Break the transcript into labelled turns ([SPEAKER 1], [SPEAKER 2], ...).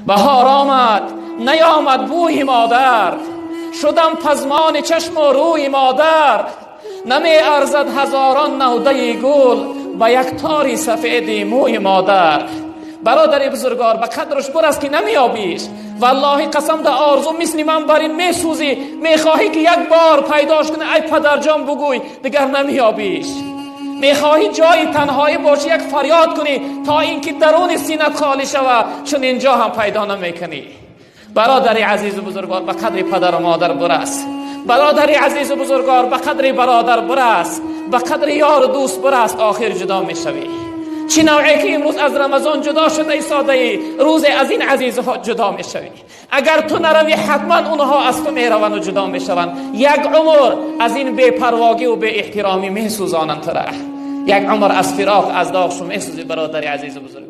[SPEAKER 1] بهار آمد نیامد بوی مادر، شدم پزمان چشم و روی مادر. نمی ارزد هزاران نوده گل، با یک تاری سفید موی مادر. برادر بزرگوار، به قدرش برس که نمیابیش. والله قسم ده آرزو مثل من بر این میسوزی، میخواهی که یک بار پیداش کنی ای پدر جان بگوی دیگر نمیابیش. میخواهی جای تنهایی باشی یک فریاد کنی تا اینکه درون سینت خالی شود، چون اینجا هم پیدا نمیکنی. برادر عزیز و بزرگوار، به قدر پدر و مادر برس. برادر عزیز و بزرگوار، به قدر برادر برس، به قدر یار و دوست برس، آخر جدا میشوی. چی نوعی که امروز از رمضان جدا شده ای ساده ای، روز از این عزیزها جدا میشوی. اگر تو نروی حتما اونها از تو میروند و جدا میشوند. یک عمر از این بی‌پرواگی و بی احترامی میسوزانند تو را. یک عمر از فراق از داغ شو میسوزی برادر عزیز و بزرگ.